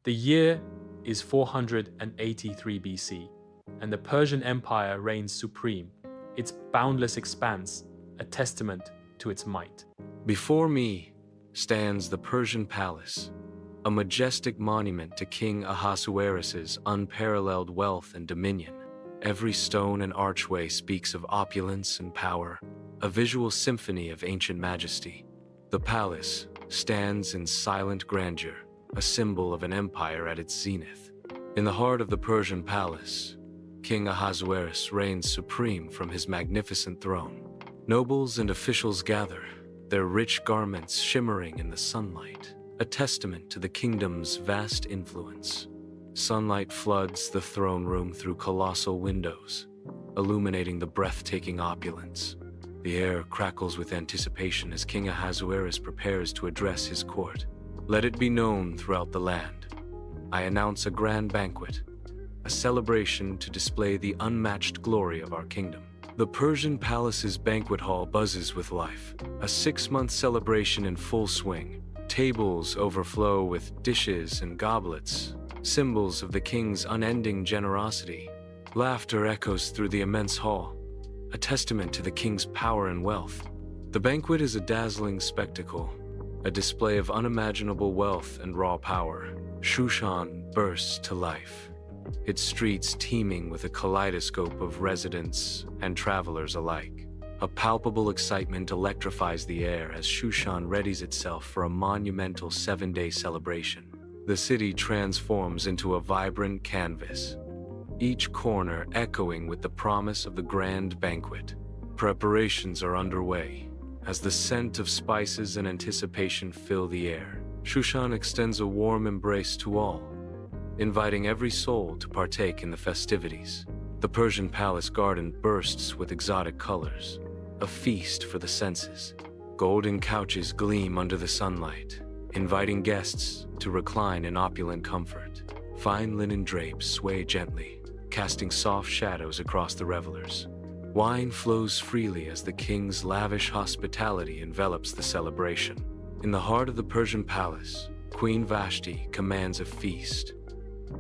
The year is 483 BC, and the Persian Empire reigns supreme, its boundless expanse a testament to its might. Before me stands the Persian palace, a majestic monument to King Ahasuerus' unparalleled wealth and dominion. Every stone and archway speaks of opulence and power, a visual symphony of ancient majesty. The palace stands in silent grandeur, a symbol of an empire at its zenith. In the heart of the Persian palace, King Ahasuerus reigns supreme from his magnificent throne. Nobles and officials gather, their rich garments shimmering in the sunlight, a testament to the kingdom's vast influence. Sunlight floods the throne room through colossal windows, illuminating the breathtaking opulence. The air crackles with anticipation as King Ahasuerus prepares to address his court. Let it be known throughout the land, I announce a grand banquet, a celebration to display the unmatched glory of our kingdom. The Persian palace's banquet hall buzzes with life, a 6-month celebration in full swing. Tables overflow with dishes and goblets, symbols of the king's unending generosity. Laughter echoes through the immense hall, a testament to the king's power and wealth. The banquet is a dazzling spectacle, a display of unimaginable wealth and raw power. Shushan bursts to life, its streets teeming with a kaleidoscope of residents and travelers alike. A palpable excitement electrifies the air as Shushan readies itself for a monumental 7-day celebration. The city transforms into a vibrant canvas, each corner echoing with the promise of the grand banquet. Preparations are underway as the scent of spices and anticipation fill the air. Shushan extends a warm embrace to all, inviting every soul to partake in the festivities. The Persian palace garden bursts with exotic colors, a feast for the senses. Golden couches gleam under the sunlight, inviting guests to recline in opulent comfort. Fine linen drapes sway gently, casting soft shadows across the revelers. Wine flows freely as the king's lavish hospitality envelops the celebration. In the heart of the Persian palace, Queen Vashti commands a feast,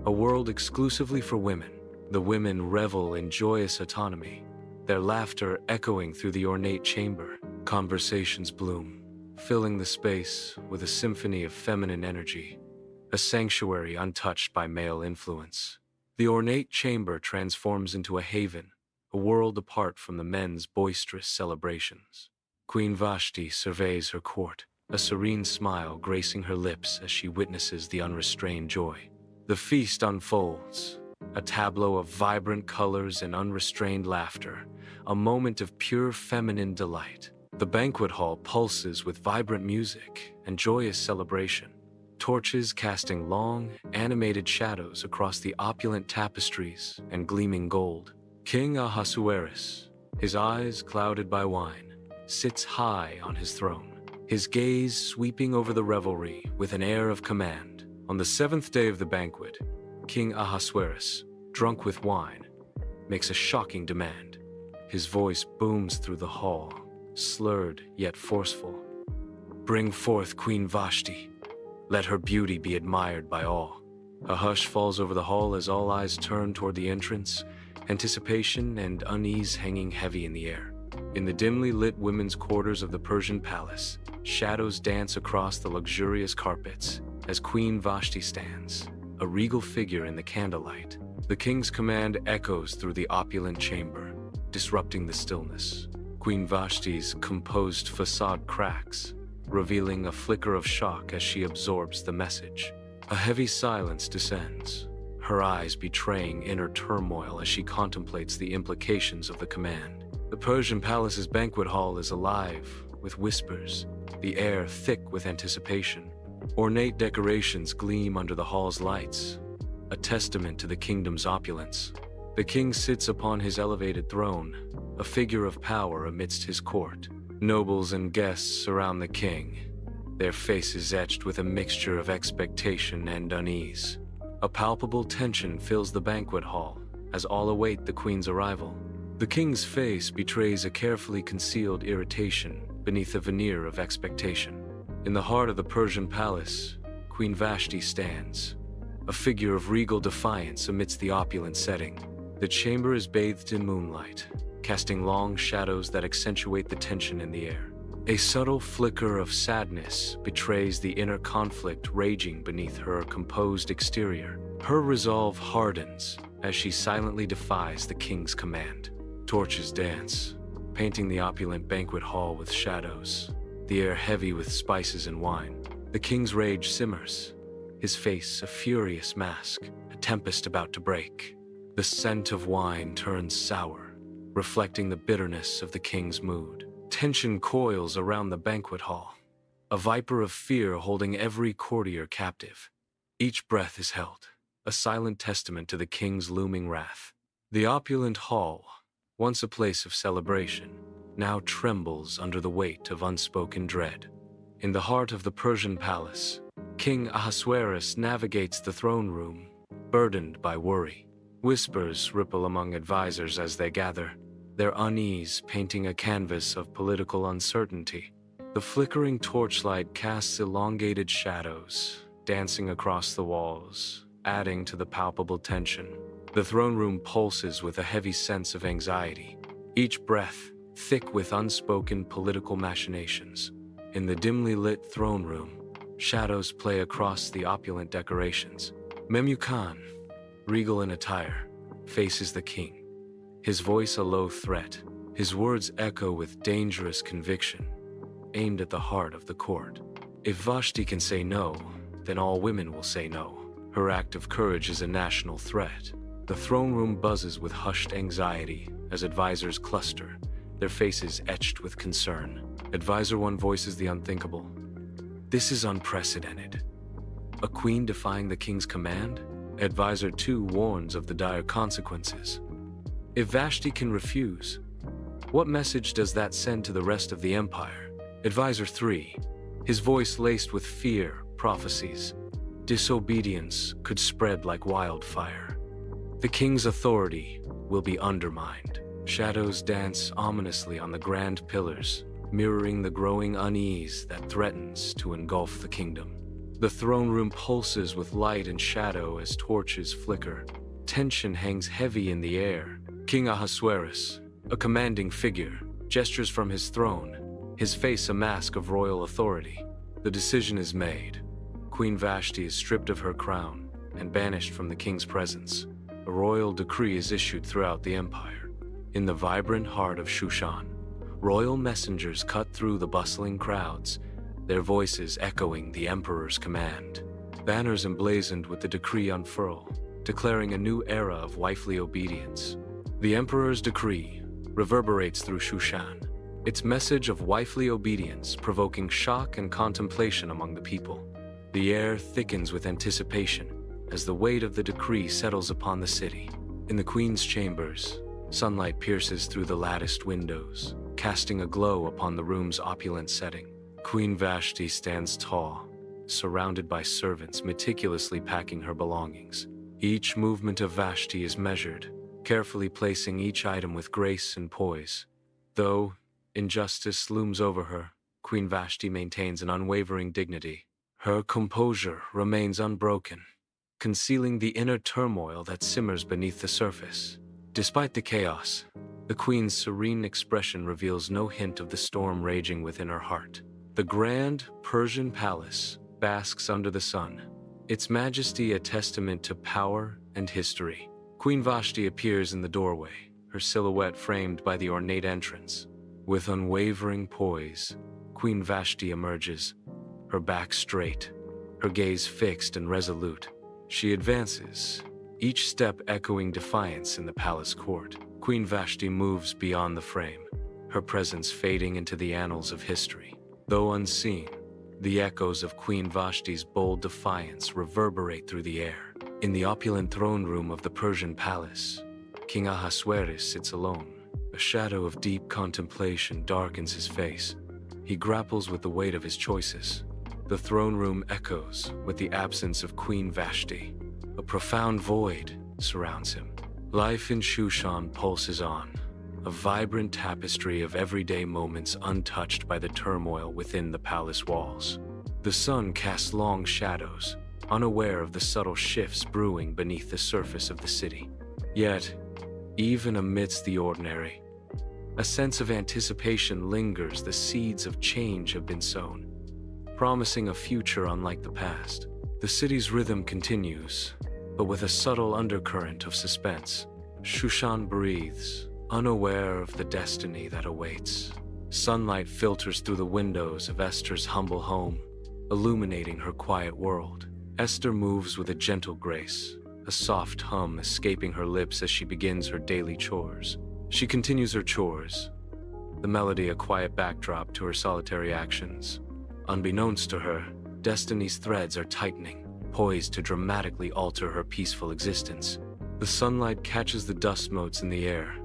a world exclusively for women. The women revel in joyous autonomy, their laughter echoing through the ornate chamber. Conversations bloom, filling the space with a symphony of feminine energy, a sanctuary untouched by male influence. The ornate chamber transforms into a haven, a world apart from the men's boisterous celebrations. Queen Vashti surveys her court, a serene smile gracing her lips as she witnesses the unrestrained joy. The feast unfolds, a tableau of vibrant colors and unrestrained laughter, a moment of pure feminine delight. The banquet hall pulses with vibrant music and joyous celebration, torches casting long, animated shadows across the opulent tapestries and gleaming gold. King Ahasuerus, his eyes clouded by wine, sits high on his throne, his gaze sweeping over the revelry with an air of command. On the 7th day of the banquet, King Ahasuerus, drunk with wine, makes a shocking demand. His voice booms through the hall, slurred yet forceful. Bring forth Queen Vashti. Let her beauty be admired by all. A hush falls over the hall as all eyes turn toward the entrance, anticipation and unease hanging heavy in the air. In the dimly lit women's quarters of the Persian palace, shadows dance across the luxurious carpets as Queen Vashti stands, a regal figure in the candlelight. The king's command echoes through the opulent chamber, disrupting the stillness. Queen Vashti's composed facade cracks, revealing a flicker of shock as she absorbs the message. A heavy silence descends, her eyes betraying inner turmoil as she contemplates the implications of the command. The Persian palace's banquet hall is alive with whispers, the air thick with anticipation. Ornate decorations gleam under the hall's lights, a testament to the kingdom's opulence. The king sits upon his elevated throne, a figure of power amidst his court. Nobles and guests surround the king, their faces etched with a mixture of expectation and unease. A palpable tension fills the banquet hall as all await the queen's arrival. The king's face betrays a carefully concealed irritation beneath a veneer of expectation. In the heart of the Persian palace, Queen Vashti stands, a figure of regal defiance amidst the opulent setting. The chamber is bathed in moonlight, casting long shadows that accentuate the tension in the air. A subtle flicker of sadness betrays the inner conflict raging beneath her composed exterior. Her resolve hardens as she silently defies the king's command. Torches dance, painting the opulent banquet hall with shadows, the air heavy with spices and wine. The king's rage simmers, his face a furious mask, a tempest about to break. The scent of wine turns sour, reflecting the bitterness of the king's mood. Tension coils around the banquet hall, a viper of fear holding every courtier captive. Each breath is held, a silent testament to the king's looming wrath. The opulent hall, once a place of celebration, now trembles under the weight of unspoken dread. In the heart of the Persian palace, King Ahasuerus navigates the throne room, burdened by worry. Whispers ripple among advisors as they gather, their unease painting a canvas of political uncertainty. The flickering torchlight casts elongated shadows, dancing across the walls, adding to the palpable tension. The throne room pulses with a heavy sense of anxiety, each breath thick with unspoken political machinations. In the dimly lit throne room, shadows play across the opulent decorations. Memucan, regal in attire, faces the king, his voice a low threat, his words echo with dangerous conviction, aimed at the heart of the court. If Vashti can say no, then all women will say no. Her act of courage is a national threat. The throne room buzzes with hushed anxiety as advisors cluster, their faces etched with concern. Advisor 1 voices the unthinkable. This is unprecedented. A queen defying the king's command? Advisor 2 warns of the dire consequences. If Vashti can refuse, what message does that send to the rest of the empire? Advisor 3, his voice laced with fear, prophecies. Disobedience could spread like wildfire. The king's authority will be undermined. Shadows dance ominously on the grand pillars, mirroring the growing unease that threatens to engulf the kingdom. The throne room pulses with light and shadow as torches flicker. Tension hangs heavy in the air. King Ahasuerus, a commanding figure, gestures from his throne, his face a mask of royal authority. The decision is made. Queen Vashti is stripped of her crown and banished from the king's presence. A royal decree is issued throughout the empire. In the vibrant heart of Shushan, royal messengers cut through the bustling crowds, their voices echoing the emperor's command. Banners emblazoned with the decree unfurl, declaring a new era of wifely obedience. The emperor's decree reverberates through Shushan, its message of wifely obedience provoking shock and contemplation among the people. The air thickens with anticipation as the weight of the decree settles upon the city. In the queen's chambers, sunlight pierces through the latticed windows, casting a glow upon the room's opulent setting. Queen Vashti stands tall, surrounded by servants meticulously packing her belongings. Each movement of Vashti is measured, carefully placing each item with grace and poise. Though injustice looms over her, Queen Vashti maintains an unwavering dignity. Her composure remains unbroken, concealing the inner turmoil that simmers beneath the surface. Despite the chaos, the queen's serene expression reveals no hint of the storm raging within her heart. The grand Persian palace basks under the sun, its majesty a testament to power and history. Queen Vashti appears in the doorway, her silhouette framed by the ornate entrance. With unwavering poise, Queen Vashti emerges, her back straight, her gaze fixed and resolute. She advances, each step echoing defiance in the palace court. Queen Vashti moves beyond the frame, her presence fading into the annals of history. Though unseen, the echoes of Queen Vashti's bold defiance reverberate through the air. In the opulent throne room of the Persian palace, King Ahasuerus sits alone. A shadow of deep contemplation darkens his face. He grapples with the weight of his choices. The throne room echoes with the absence of Queen Vashti. A profound void surrounds him. Life in Shushan pulses on, a vibrant tapestry of everyday moments untouched by the turmoil within the palace walls. The sun casts long shadows, unaware of the subtle shifts brewing beneath the surface of the city. Yet, even amidst the ordinary, a sense of anticipation lingers. The seeds of change have been sown, promising a future unlike the past. The city's rhythm continues, but with a subtle undercurrent of suspense. Shushan breathes, unaware of the destiny that awaits. Sunlight filters through the windows of Esther's humble home, illuminating her quiet world. Esther moves with a gentle grace, a soft hum escaping her lips as she begins her daily chores. She continues her chores, the melody a quiet backdrop to her solitary actions. Unbeknownst to her, destiny's threads are tightening, poised to dramatically alter her peaceful existence. The sunlight catches the dust motes in the air,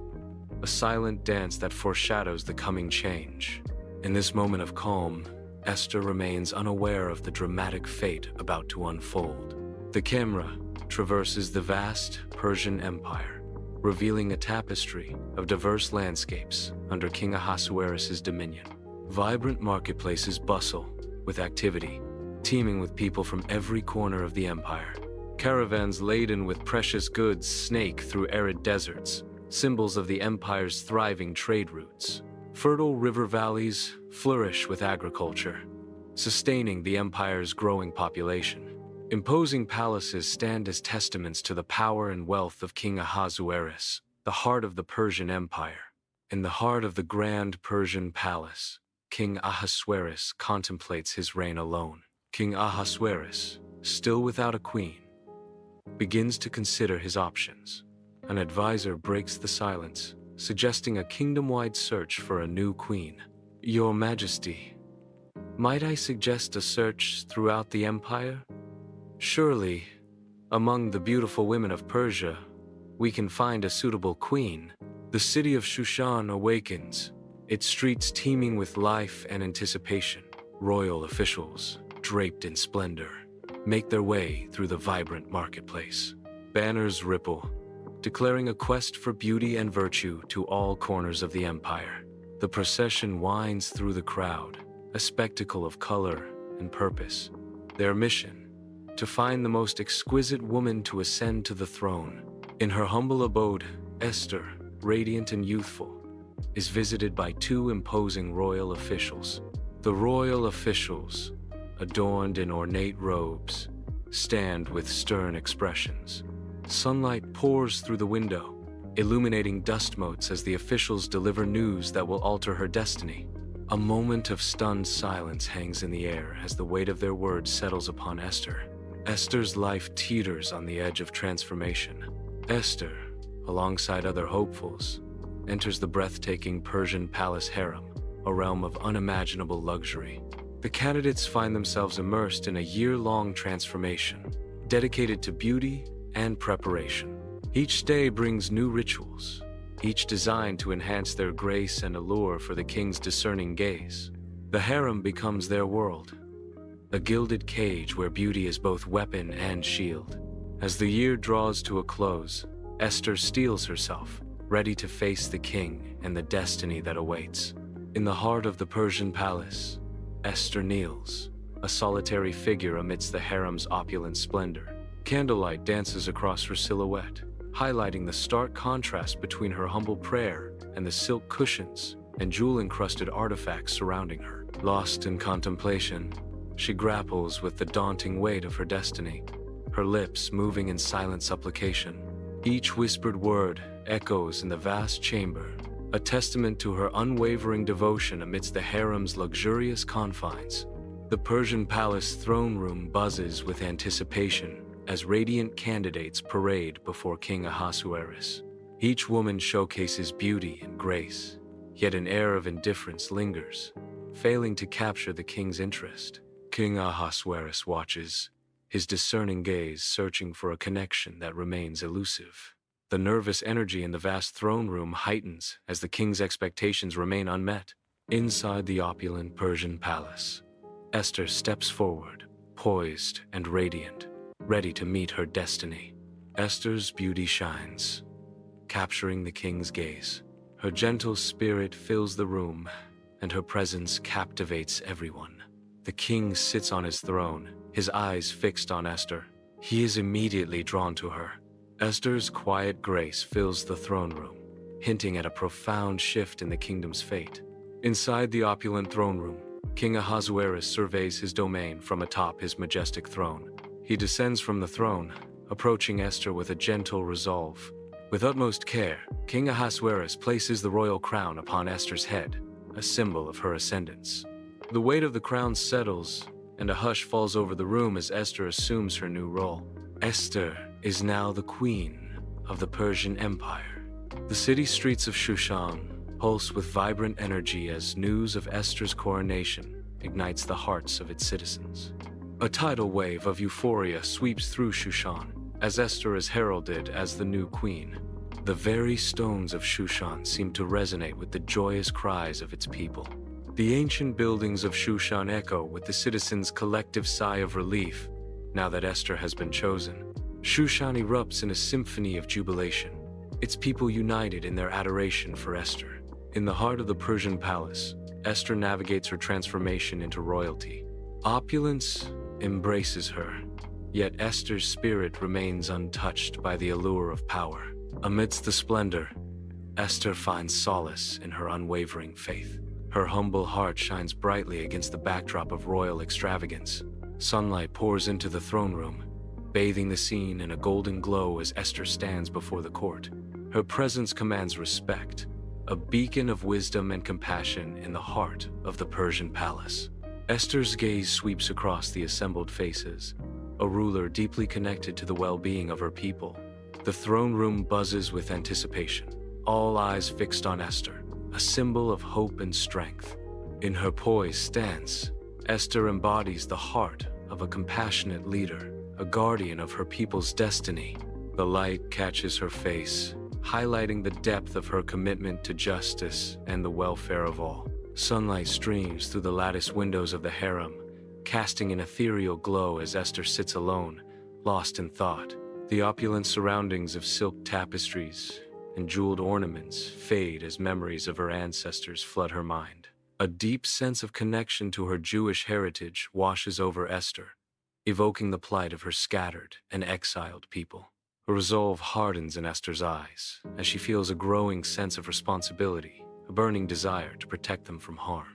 a silent dance that foreshadows the coming change. In this moment of calm, Esther remains unaware of the dramatic fate about to unfold. The camera traverses the vast Persian Empire, revealing a tapestry of diverse landscapes under King Ahasuerus' dominion. Vibrant marketplaces bustle with activity, teeming with people from every corner of the empire. Caravans laden with precious goods snake through arid deserts, symbols of the empire's thriving trade routes. Fertile river valleys flourish with agriculture, sustaining the empire's growing population. Imposing palaces stand as testaments to the power and wealth of King Ahasuerus, the heart of the Persian Empire. In the heart of the grand Persian palace, King Ahasuerus contemplates his reign alone. King Ahasuerus, still without a queen, begins to consider his options. An advisor breaks the silence, suggesting a kingdom-wide search for a new queen. Your Majesty, might I suggest a search throughout the empire? Surely, among the beautiful women of Persia, we can find a suitable queen. The city of Shushan awakens, its streets teeming with life and anticipation. Royal officials, draped in splendor, make their way through the vibrant marketplace. Banners ripple, declaring a quest for beauty and virtue to all corners of the empire. The procession winds through the crowd, a spectacle of color and purpose. Their mission, to find the most exquisite woman to ascend to the throne. In her humble abode, Esther, radiant and youthful, is visited by two imposing royal officials. The royal officials, adorned in ornate robes, stand with stern expressions. Sunlight pours through the window, illuminating dust motes as the officials deliver news that will alter her destiny. A moment of stunned silence hangs in the air as the weight of their words settles upon Esther. Esther's life teeters on the edge of transformation. Esther, alongside other hopefuls, enters the breathtaking Persian palace harem, a realm of unimaginable luxury. The candidates find themselves immersed in a year-long transformation, dedicated to beauty and preparation. Each day brings new rituals, each designed to enhance their grace and allure for the king's discerning gaze. The harem becomes their world, a gilded cage where beauty is both weapon and shield. As the year draws to a close, Esther steels herself, ready to face the king and the destiny that awaits. In the heart of the Persian palace, Esther kneels, a solitary figure amidst the harem's opulent splendor. Candlelight dances across her silhouette, highlighting the stark contrast between her humble prayer and the silk cushions and jewel-encrusted artifacts surrounding her. Lost in contemplation, she grapples with the daunting weight of her destiny, her lips moving in silent supplication. Each whispered word echoes in the vast chamber, a testament to her unwavering devotion amidst the harem's luxurious confines. The Persian palace throne room buzzes with anticipation as radiant candidates parade before King Ahasuerus. Each woman showcases beauty and grace, yet an air of indifference lingers, failing to capture the king's interest. King Ahasuerus watches, his discerning gaze searching for a connection that remains elusive. The nervous energy in the vast throne room heightens as the king's expectations remain unmet. Inside the opulent Persian palace, Esther steps forward, poised and radiant, ready to meet her destiny. Esther's beauty shines, capturing the king's gaze. Her gentle spirit fills the room, and her presence captivates everyone. The king sits on his throne, his eyes fixed on Esther. He is immediately drawn to her. Esther's quiet grace fills the throne room, hinting at a profound shift in the kingdom's fate. Inside the opulent throne room, King Ahasuerus surveys his domain from atop his majestic throne. He descends from the throne, approaching Esther with a gentle resolve. With utmost care, King Ahasuerus places the royal crown upon Esther's head, a symbol of her ascendance. The weight of the crown settles, and a hush falls over the room as Esther assumes her new role. Esther is now the queen of the Persian Empire. The city streets of Shushan pulse with vibrant energy as news of Esther's coronation ignites the hearts of its citizens. A tidal wave of euphoria sweeps through Shushan as Esther is heralded as the new queen. The very stones of Shushan seem to resonate with the joyous cries of its people. The ancient buildings of Shushan echo with the citizens' collective sigh of relief now that Esther has been chosen. Shushan erupts in a symphony of jubilation, its people united in their adoration for Esther. In the heart of the Persian palace, Esther navigates her transformation into royalty. Opulence embraces her, yet Esther's spirit remains untouched by the allure of power. Amidst the splendor, Esther finds solace in her unwavering faith. Her humble heart shines brightly against the backdrop of royal extravagance. Sunlight pours into the throne room, bathing the scene in a golden glow as Esther stands before the court. Her presence commands respect, a beacon of wisdom and compassion in the heart of the Persian palace. Esther's gaze sweeps across the assembled faces, a ruler deeply connected to the well-being of her people. The throne room buzzes with anticipation, all eyes fixed on Esther, a symbol of hope and strength. In her poised stance, Esther embodies the heart of a compassionate leader, a guardian of her people's destiny. The light catches her face, highlighting the depth of her commitment to justice and the welfare of all. Sunlight streams through the lattice windows of the harem, casting an ethereal glow as Esther sits alone, lost in thought. The opulent surroundings of silk tapestries and jeweled ornaments fade as memories of her ancestors flood her mind. A deep sense of connection to her Jewish heritage washes over Esther, evoking the plight of her scattered and exiled people. A resolve hardens in Esther's eyes as she feels a growing sense of responsibility, a burning desire to protect them from harm.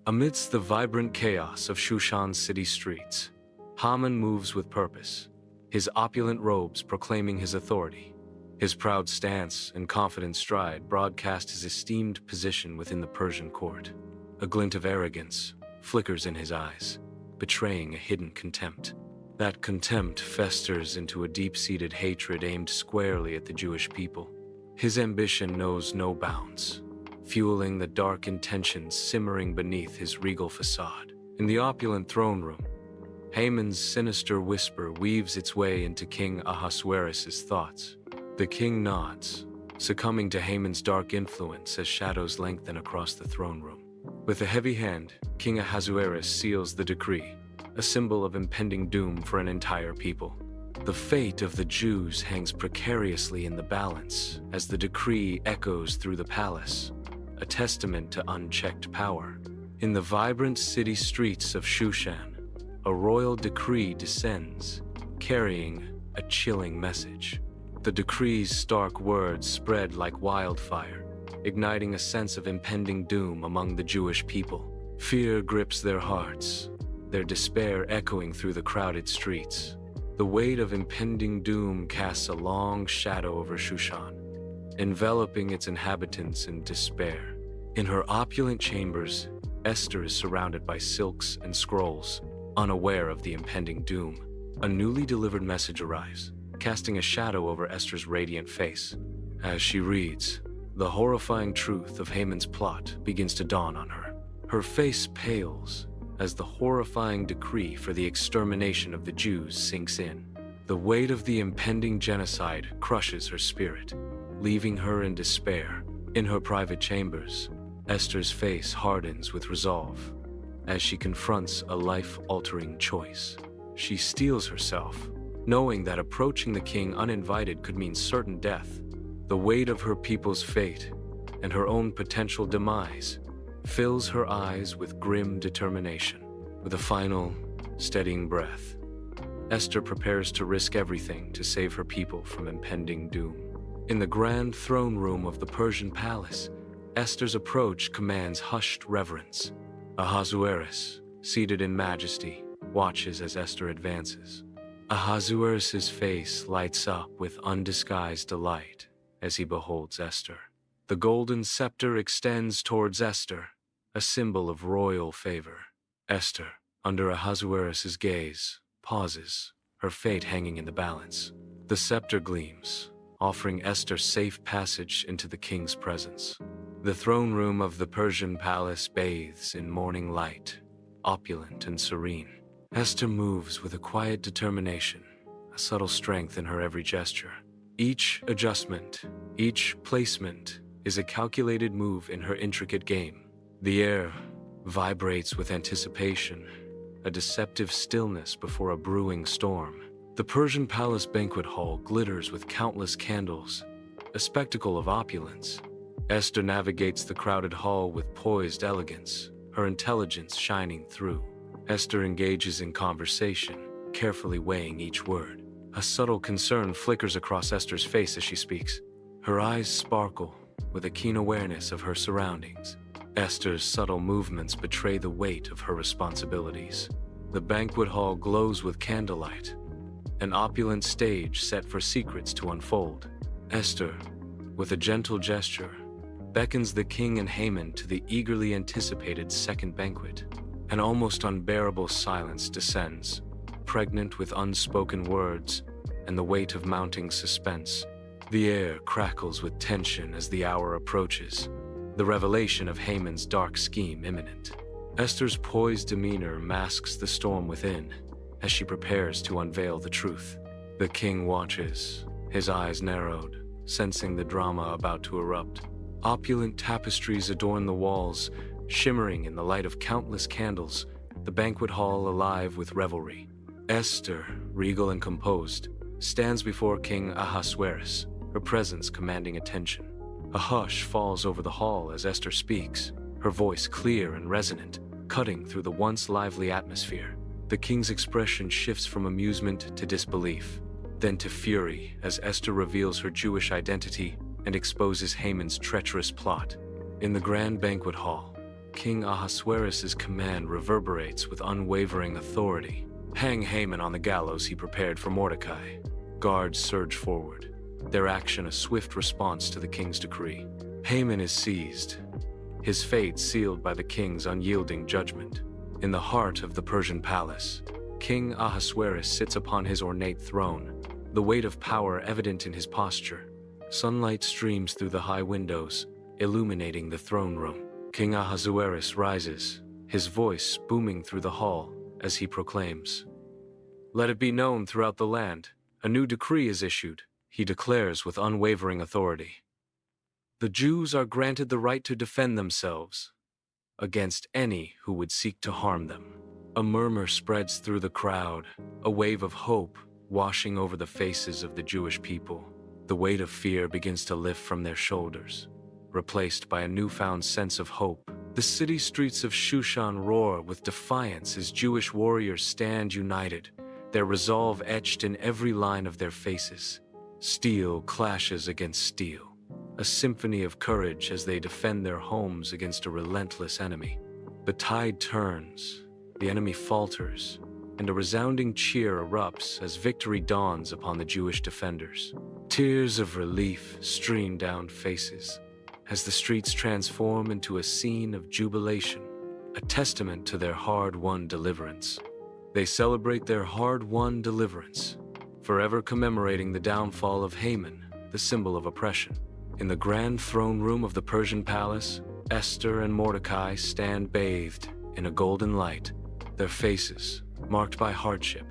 Amidst the vibrant chaos of Shushan's city streets, Haman moves with purpose, his opulent robes proclaiming his authority. His proud stance and confident stride broadcast his esteemed position within the Persian court. A glint of arrogance flickers in his eyes, betraying a hidden contempt. That contempt festers into a deep-seated hatred aimed squarely at the Jewish people. His ambition knows no bounds, fueling the dark intentions simmering beneath his regal facade. In the opulent throne room, Haman's sinister whisper weaves its way into King Ahasuerus' thoughts. The king nods, succumbing to Haman's dark influence as shadows lengthen across the throne room. With a heavy hand, King Ahasuerus seals the decree, a symbol of impending doom for an entire people. The fate of the Jews hangs precariously in the balance as the decree echoes through the palace, a testament to unchecked power. In the vibrant city streets of Shushan, a royal decree descends, carrying a chilling message. The decree's stark words spread like wildfire, igniting a sense of impending doom among the Jewish people. Fear grips their hearts, their despair echoing through the crowded streets. The weight of impending doom casts a long shadow over Shushan, enveloping its inhabitants in despair. In her opulent chambers, Esther is surrounded by silks and scrolls, unaware of the impending doom. A newly delivered message arrives, casting a shadow over Esther's radiant face. As she reads, the horrifying truth of Haman's plot begins to dawn on her. Her face pales as the horrifying decree for the extermination of the Jews sinks in. The weight of the impending genocide crushes her spirit, leaving her in despair. In her private chambers, Esther's face hardens with resolve as she confronts a life-altering choice. She steels herself, knowing that approaching the king uninvited could mean certain death. The weight of her people's fate and her own potential demise fills her eyes with grim determination. With a final, steadying breath, Esther prepares to risk everything to save her people from impending doom. In the grand throne room of the Persian palace, Esther's approach commands hushed reverence. Ahasuerus, seated in majesty, watches as Esther advances. Ahasuerus' face lights up with undisguised delight as he beholds Esther. The golden scepter extends towards Esther, a symbol of royal favor. Esther, under Ahasuerus' gaze, pauses, her fate hanging in the balance. The scepter gleams, offering Esther safe passage into the king's presence. The throne room of the Persian palace bathes in morning light, opulent and serene. Esther moves with a quiet determination, a subtle strength in her every gesture. Each adjustment, each placement is a calculated move in her intricate game. The air vibrates with anticipation, a deceptive stillness before a brewing storm. The Persian palace banquet hall glitters with countless candles, a spectacle of opulence. Esther navigates the crowded hall with poised elegance, her intelligence shining through. Esther engages in conversation, carefully weighing each word. A subtle concern flickers across Esther's face as she speaks. Her eyes sparkle with a keen awareness of her surroundings. Esther's subtle movements betray the weight of her responsibilities. The banquet hall glows with candlelight, an opulent stage set for secrets to unfold. Esther, with a gentle gesture, beckons the king and Haman to the eagerly anticipated second banquet. An almost unbearable silence descends, pregnant with unspoken words and the weight of mounting suspense. The air crackles with tension as the hour approaches, the revelation of Haman's dark scheme imminent. Esther's poised demeanor masks the storm within as she prepares to unveil the truth. The king watches, his eyes narrowed, sensing the drama about to erupt. Opulent tapestries adorn the walls, shimmering in the light of countless candles, the banquet hall alive with revelry. Esther, regal and composed, stands before King Ahasuerus, her presence commanding attention. A hush falls over the hall as Esther speaks, her voice clear and resonant, cutting through the once lively atmosphere. The king's expression shifts from amusement to disbelief, then to fury as Esther reveals her Jewish identity and exposes Haman's treacherous plot. In the grand banquet hall, King Ahasuerus' command reverberates with unwavering authority. Hang Haman on the gallows he prepared for Mordecai. Guards surge forward, their action a swift response to the king's decree. Haman is seized, his fate sealed by the king's unyielding judgment. In the heart of the Persian palace, King Ahasuerus sits upon his ornate throne, the weight of power evident in his posture. Sunlight streams through the high windows, illuminating the throne room. King Ahasuerus rises, his voice booming through the hall as he proclaims, "Let it be known throughout the land, a new decree is issued," he declares with unwavering authority. "The Jews are granted the right to defend themselves against any who would seek to harm them." A murmur spreads through the crowd, a wave of hope washing over the faces of the Jewish people. The weight of fear begins to lift from their shoulders, replaced by a newfound sense of hope. The city streets of Shushan roar with defiance as Jewish warriors stand united, their resolve etched in every line of their faces. Steel clashes against steel, a symphony of courage as they defend their homes against a relentless enemy. The tide turns, the enemy falters, and a resounding cheer erupts as victory dawns upon the Jewish defenders. Tears of relief stream down faces as the streets transform into a scene of jubilation, a testament to their hard-won deliverance. They celebrate their hard-won deliverance, forever commemorating the downfall of Haman, the symbol of oppression. In the grand throne room of the Persian palace, Esther and Mordecai stand bathed in a golden light. Their faces, marked by hardship,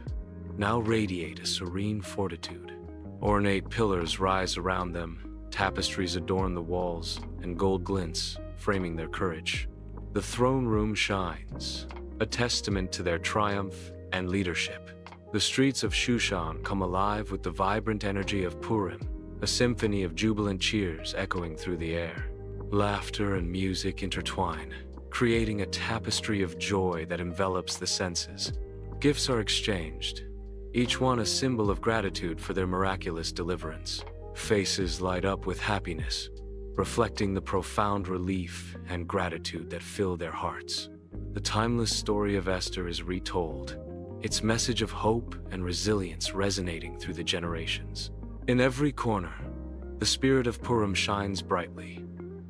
now radiate a serene fortitude. Ornate pillars rise around them, tapestries adorn the walls, and gold glints, framing their courage. The throne room shines, a testament to their triumph and leadership. The streets of Shushan come alive with the vibrant energy of Purim, a symphony of jubilant cheers echoing through the air. Laughter and music intertwine, creating a tapestry of joy that envelops the senses. Gifts are exchanged, each one a symbol of gratitude for their miraculous deliverance. Faces light up with happiness, reflecting the profound relief and gratitude that fill their hearts. The timeless story of Esther is retold, its message of hope and resilience resonating through the generations. In every corner, the spirit of Purim shines brightly,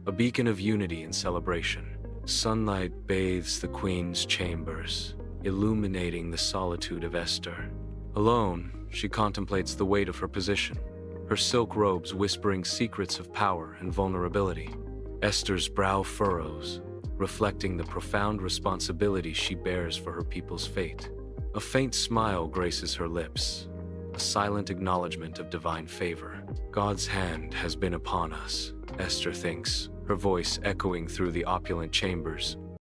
a beacon of unity and celebration. Sunlight bathes the queen's chambers, illuminating the solitude of Esther. Alone, she contemplates the weight of her position, her silk robes whispering secrets of power and vulnerability. Esther's brow furrows, reflecting the profound responsibility she bears for her people's fate. A faint smile graces her lips, a silent acknowledgement of divine favor. God's hand has been upon us, Esther thinks, her voice echoing through the opulent chambers.